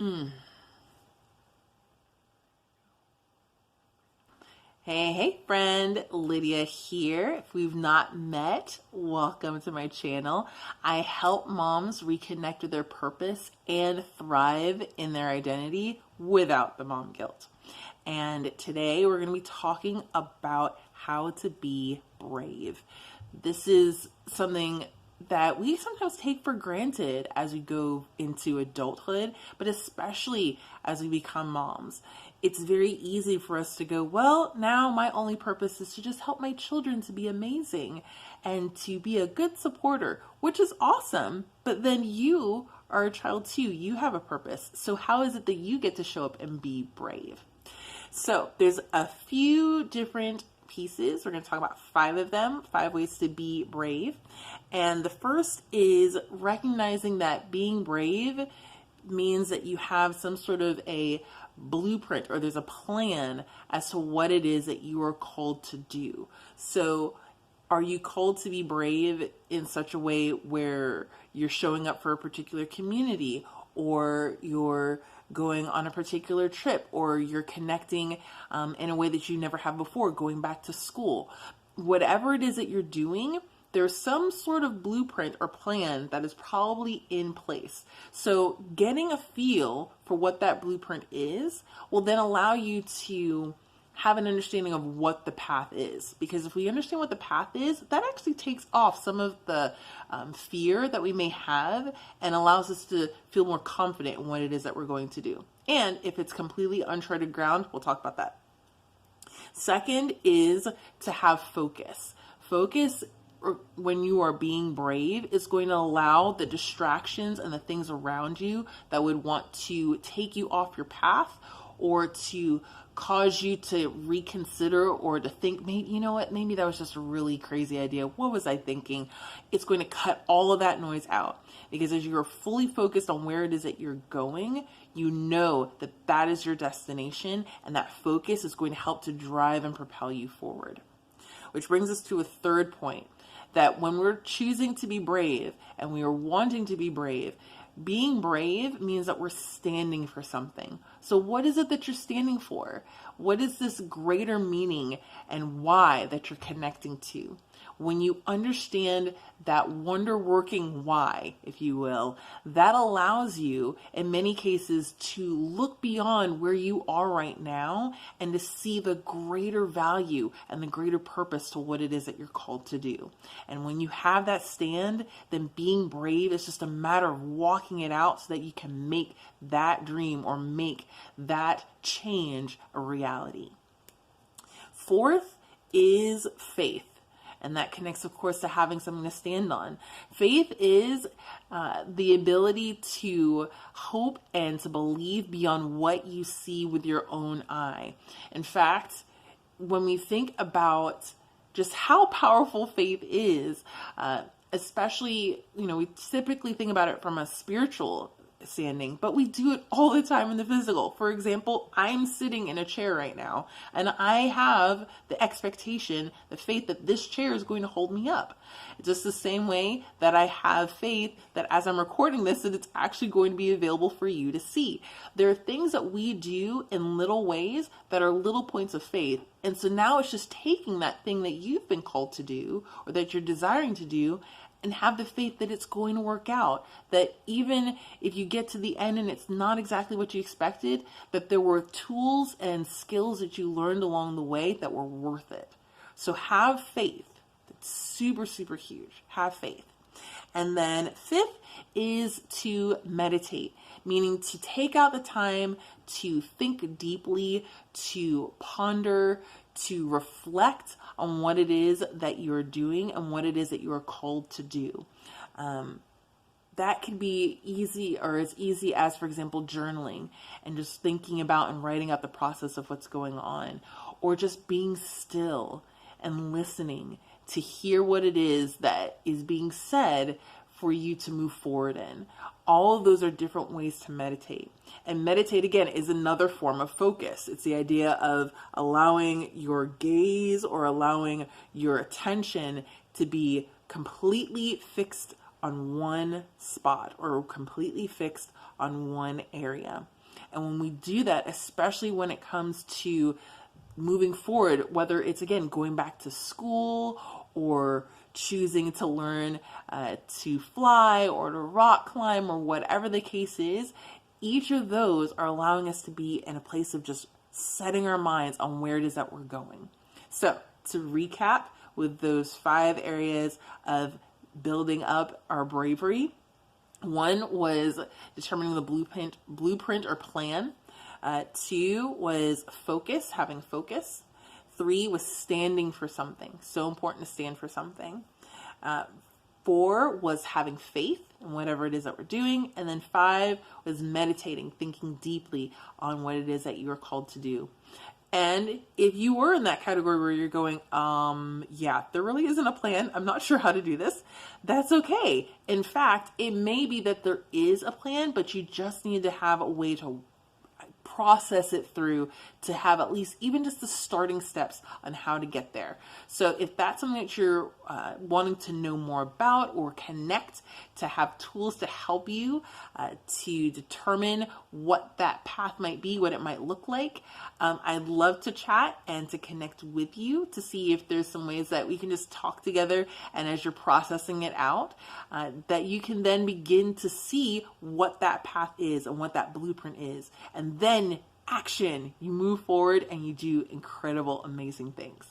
Mm. Hey, friend, Lydia here. If we've not met, welcome to my channel. I help moms reconnect with their purpose and thrive in their identity without the mom guilt. And today we're going to be talking about how to be brave. This is something that we sometimes take for granted as we go into adulthood, but especially as we become moms. It's very easy for us to go, well, now my only purpose is to just help my children to be amazing and to be a good supporter, which is awesome. But then you are a child too. You have a purpose. So how is it that you get to show up and be brave? So there's a few different pieces. We're going to talk about 5 of them, 5 ways to be brave. And the first is recognizing that being brave means that you have some sort of a blueprint, or there's a plan as to what it is that you are called to do. So are you called to be brave in such a way where you're showing up for a particular community, or you're going on a particular trip, or you're connecting in a way that you never have before, going back to school? Whatever it is that you're doing, there's some sort of blueprint or plan that is probably in place. So getting a feel for what that blueprint is will then allow you to have an understanding of what the path is. Because if we understand what the path is, that actually takes off some of the fear that we may have and allows us to feel more confident in what it is that we're going to do. And if it's completely uncharted ground, we'll talk about that. Second is to have focus. Focus, when you are being brave, is going to allow the distractions and the things around you that would want to take you off your path, or to cause you to reconsider, or to think, maybe, you know what, maybe that was just a really crazy idea. What was I thinking? It's going to cut all of that noise out, because as you are fully focused on where it is that you're going, you know that that is your destination, and that focus is going to help to drive and propel you forward. Which brings us to a third point, that when we're choosing to be brave and we are wanting to be brave, being brave means that we're standing for something. So what is it that you're standing for? What is this greater meaning and why that you're connecting to? When you understand that wonder-working why, if you will, that allows you, in many cases, to look beyond where you are right now and to see the greater value and the greater purpose to what it is that you're called to do. And when you have that stand, then being brave is just a matter of walking it out so that you can make that dream or make that change a reality. Fourth is faith. And that connects, of course, to having something to stand on. Faith is the ability to hope and to believe beyond what you see with your own eye. In fact, when we think about just how powerful faith is, especially, we typically think about it from a spiritual standing, but we do it all the time in the physical. For example, I'm sitting in a chair right now, and I have the expectation, the faith that this chair is going to hold me up. Just the same way that I have faith that as I'm recording this, that it's actually going to be available for you to see. There are things that we do in little ways that are little points of faith. And so now it's just taking that thing that you've been called to do, or that you're desiring to do, and have the faith that it's going to work out. That even if you get to the end and it's not exactly what you expected, that there were tools and skills that you learned along the way that were worth it. So have faith. That's super, super huge. Have faith. And then fifth is to meditate, meaning to take out the time to think deeply, to ponder, to reflect on what it is that you're doing and what it is that you are called to do. That can be easy, or as easy as, for example, journaling and just thinking about and writing out the process of what's going on, or just being still and listening to hear what it is that is being said for you to move forward in. All of those are different ways to meditate. And meditate, again, is another form of focus. It's the idea of allowing your gaze or allowing your attention to be completely fixed on one spot or completely fixed on one area. And when we do that, especially when it comes to moving forward, whether it's again going back to school or choosing to learn to fly or to rock climb or whatever the case is, each of those are allowing us to be in a place of just setting our minds on where it is that we're going. So to recap with those 5 areas of building up our bravery, 1 was determining the blueprint or plan. 2 was focus, having focus. 3 was standing for something. So important to stand for something. 4 was having faith in whatever it is that we're doing. And then 5 was meditating, thinking deeply on what it is that you are called to do. And if you were in that category where you're going, yeah, there really isn't a plan, I'm not sure how to do this, that's okay. In fact, it may be that there is a plan, but you just need to have a way to process it through to have at least even just the starting steps on how to get there. So if that's something that you're wanting to know more about or connect, to have tools to help you to determine what that path might be, what it might look like, I'd love to chat and to connect with you to see if there's some ways that we can just talk together, and as you're processing it out, that you can then begin to see what that path is and what that blueprint is. And then action, you move forward and you do incredible, amazing things.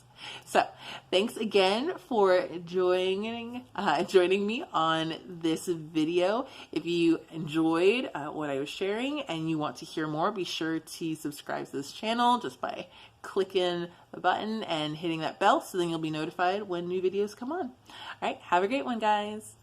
So thanks again for joining me on this video. If you enjoyed what I was sharing and you want to hear more, be sure to subscribe to this channel just by clicking the button and hitting that bell, so then you'll be notified when new videos come on. All right, have a great one, guys.